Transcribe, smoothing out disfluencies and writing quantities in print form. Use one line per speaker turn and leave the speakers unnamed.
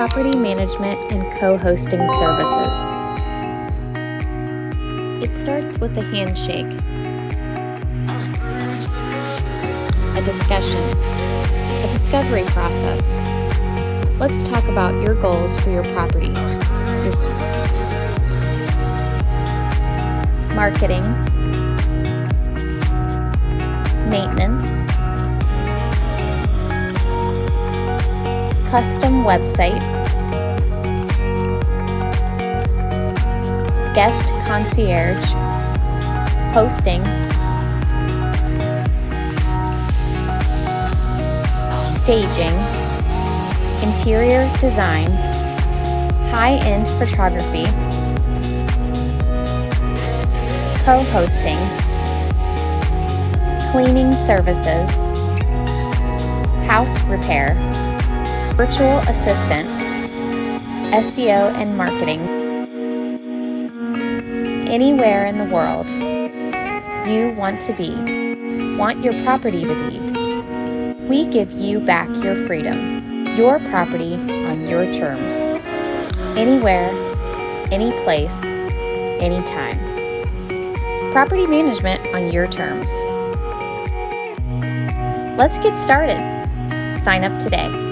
property management and co-hosting services. It starts with a handshake, a discussion, a discovery process. Let's talk about your goals for your property. Marketing, maintenance, custom website, guest concierge, hosting, staging, interior design, high-end photography, co-hosting, cleaning services, house repair, virtual assistant, SEO and marketing. Anywhere in the world you want to be, want your property to be, we give you back your freedom, your property on your terms. Anywhere, any place, anytime. Property management on your terms. Let's get started. Sign up today.